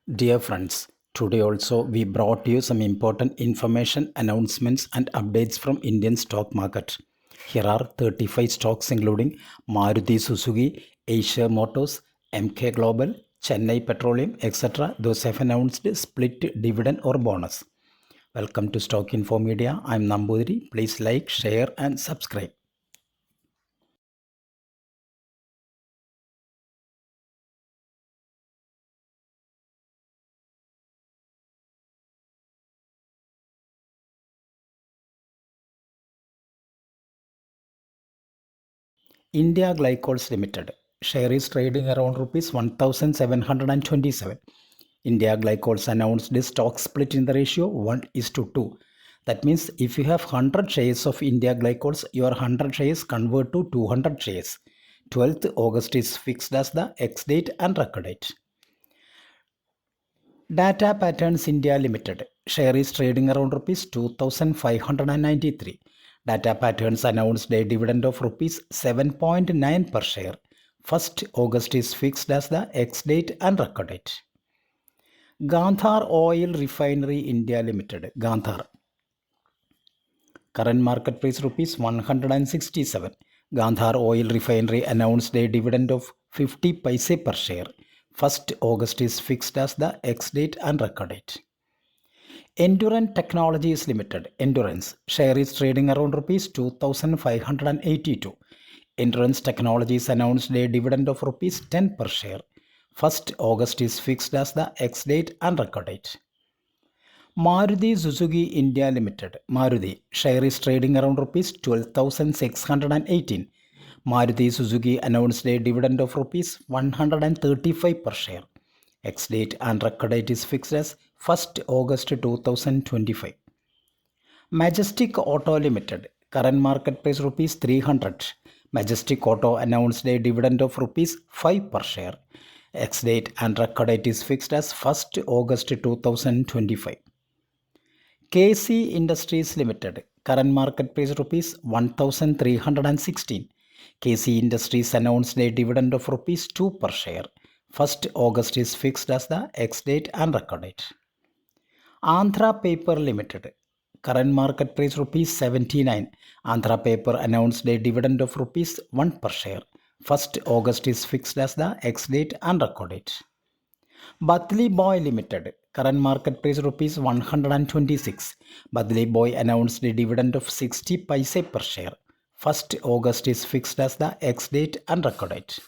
Dear friends, today also we brought you some important information, announcements and updates from Indian stock market. Here are 35 stocks including Maruti Suzuki, Asia Motors, MK Global, Chennai Petroleum, etc. Those have announced split dividend or bonus. Welcome to Stock Info Media. I am Nambudiri. Please like, share and subscribe. India Glycols Limited. Share is trading around rupees 1727. India Glycols announced this stock split in the ratio 1:2. That means if you have 100 shares of India Glycols, your 100 shares convert to 200 shares. 12th August is fixed as the ex date and record date. Data Patterns India Limited. Share is trading around rupees 2593. Data Patterns announced a dividend of rupees 7.9 per share. 1st August is fixed as the ex date and record date. Gandhar Oil Refinery India Limited. Gandhar. Current market price rupees 167. Gandhar Oil Refinery announced a dividend of 50 paise per share. 1st August is fixed as the ex date and record date. Endurance Technologies Limited. Endurance. Share is trading around rupees 2582. Endurance Technologies announced a dividend of rupees 10 per share. 1st August is fixed as the ex date and record date. Maruti Suzuki India Limited. Maruti. Share is trading around rupees 12,618. Maruti Suzuki announced a dividend of rupees 135 per share. Ex date and record date is fixed as 1st August 2025. Majestic Auto Limited. Current market price rupees 300. Majestic Auto announced a dividend of rupees 5 per share. Ex date and record date is fixed as 1st August 2025. KC Industries Limited. Current market price rupees 1316. KC Industries announced a dividend of rupees 2 per share. 1st August is fixed as the ex date and record date. Andhra Paper Limited. Current market price rupees 79. Andhra Paper announced a dividend of rupees 1 per share. 1st August is fixed as the ex date and record date. Badli Boy Limited. Current market price rupees 126. Badli Boy announced a dividend of 60 paise per share. 1st August is fixed as the ex date and record date.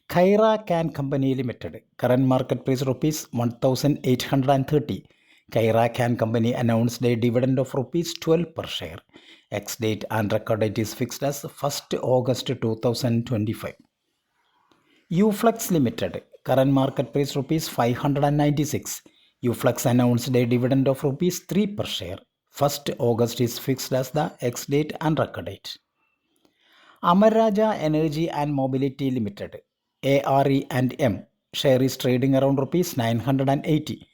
Khaira Can Company Limited. Current market price rupees 1830. Khaira Can Company announced a dividend of rupees 12 per share. Ex date and record date is fixed as 1st August 2025. Uflux Limited. Current market price rupees 596. Uflux announced a dividend of rupees 3 per share. 1st August is fixed as the ex date and record date. Amar Raja Energy and Mobility Limited. ARE&M. Share is trading around rupees 980.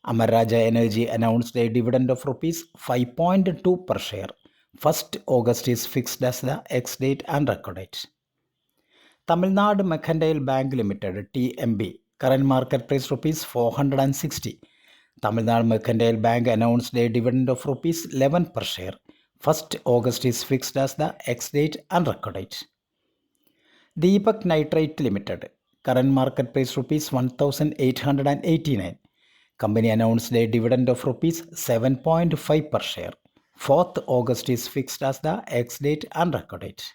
Amar Raja Energy announced a dividend of rupees 5.2 per share. 1st August is fixed as the ex date and record date. Tamil Nadu Mercantile Bank Limited TMB. Current market price rupees 460. Tamil Nadu Mercantile Bank announced a dividend of rupees 11 per share. 1st August is fixed as the ex date and record date. Deepak Nitrite Limited. Current market price rupees 1889. Company announced a dividend of rupees 7.5 per share. 4th August is fixed as the ex date and record date.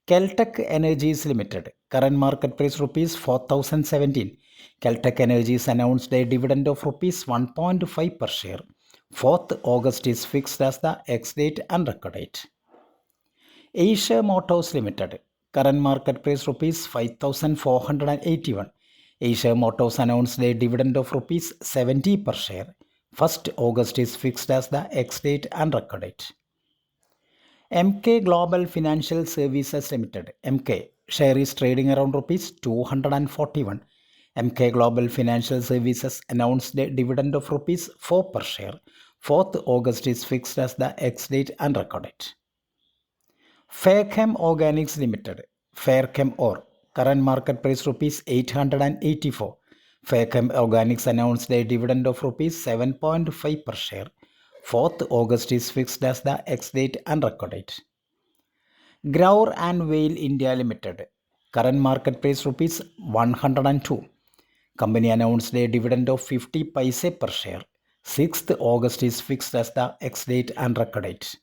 Keltec Energies Limited. Current market price rupees 4017. Keltec Energies announced a dividend of rupees 1.5 per share. 4th August is fixed as the ex date and record date. Asia Motors Limited. Current market price rupees 5481. Asia Motors announced a dividend of rupees 70 per share. 1st August is fixed as the ex date and record date. MK Global Financial Services Limited. MK. Share is trading around rupees 241. MK Global Financial Services announced a dividend of rupees 4 per share. 4th August is fixed as the ex date and record date. Fairchem Organics Limited. Fairchem Or. Current market price rupees 884. Fachem Organics announced a dividend of rupees 7.5 per share. 4th August is fixed as the ex-date and record date. Growler and Whale India Limited. Current market price rupees 102. Company announced a dividend of 50 paise per share. 6th August is fixed as the ex-date and record date.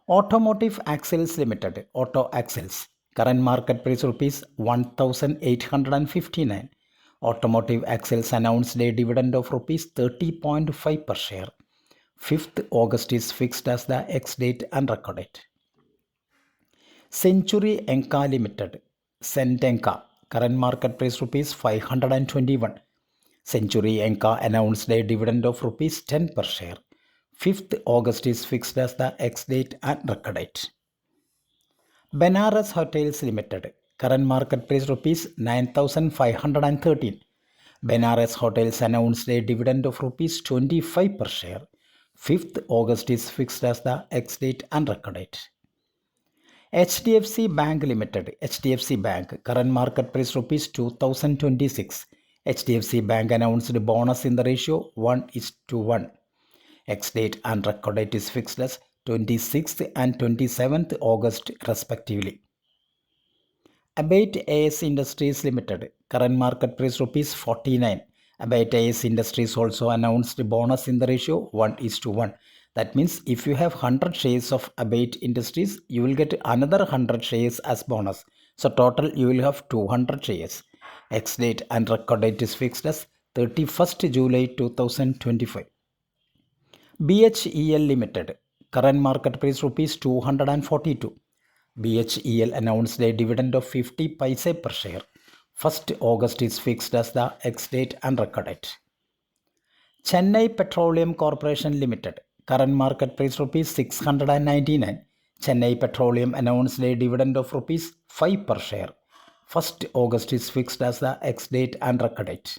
Automotive Axles Limited. Auto Axles. Current market price rupees 1859. Automotive Axles announced a dividend of rupees 30.5 per share. 5th August is fixed as the ex-date and record date. Century Enka Limited. Centenka. Current market price rupees 521. Century Enka announced a dividend of rupees 10 per share. 5th August is fixed as the ex-date and record date. Benares Hotels Limited. Current market price rupees 9,513. Benares Hotels announced a dividend of rupees 25 per share. 5th August is fixed as the ex-date and record date. HDFC Bank Limited. HDFC Bank. Current market price rupees 2026. HDFC Bank announced a bonus in the ratio 1:1. Ex-date and record date is fixed as 26th and 27th August respectively. Abate AS Industries Limited. Current market price rupees 49. Abate AS Industries also announced a bonus in the ratio 1:1. That means if you have 100 shares of Abate Industries, you will get another 100 shares as bonus. So total you will have 200 shares. Ex-date and record date is fixed as 31st July 2025. BHEL Limited. Current market price rupees 242. BHEL announced a dividend of 50 paise per share. 1st August is fixed as the ex-date and record date. Chennai Petroleum Corporation Limited. Current market price rupees 699. Chennai Petroleum announced a dividend of rupees 5 per share. 1st August is fixed as the ex-date and record date.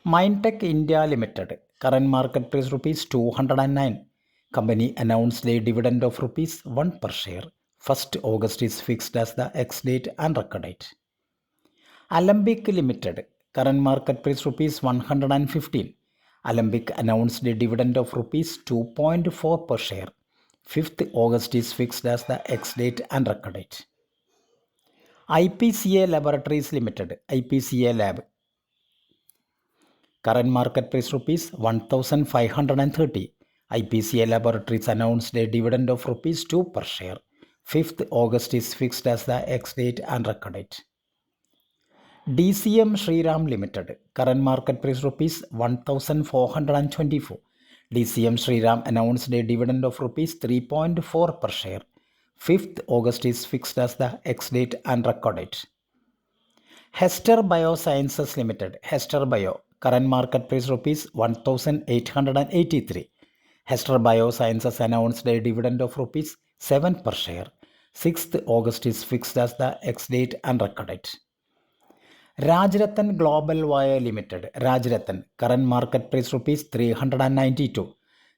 Mindtech India Limited. Current market price rupees 209. Company announced a dividend of rupees 1 per share. 1st August is fixed as the ex-date and record date. Alembic Limited. Current market price rupees 115. Alembic announced a dividend of rupees 2.4 per share. 5th August is fixed as the ex-date and record date. IPCA Laboratories Limited. IPCA Lab. Current market price rupees 1,530. IPCA Laboratories announced a dividend of rupees 2 per share. 5th August is fixed as the ex-date and record date. DCM Shriram Limited. Current market price rupees 1,424. DCM Shriram announced a dividend of rupees 3.4 per share. 5th August is fixed as the ex-date and record date. Hester Biosciences Limited. Hester Bio. Current market price rupees 1,883. Hester Biosciences announced a dividend of rupees 7 per share. 6th August is fixed as the ex-date and record date. Rajratan Global Wire Limited. Rajratan. Current market price rupees 392.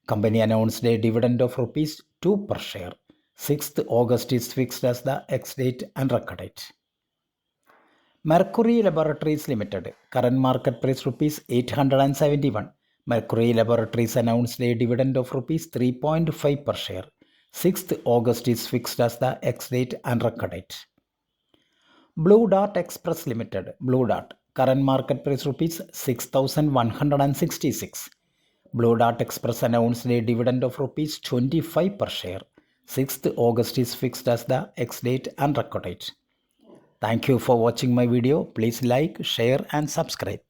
Company announced a dividend of rupees 2 per share. 6th August is fixed as the ex-date and record date. Mercury Laboratories Limited. Current market price rupees 871. Mercury Laboratories announced a dividend of rupees 3.5 per share. 6th August is fixed as the ex-date and record date. Blue Dart Express Limited. Blue Dart. Current market price rupees 6,166. Blue Dart Express announced a dividend of rupees 25 per share. 6th August is fixed as the ex-date and record date. Thank you for watching my video. Please like, share and subscribe.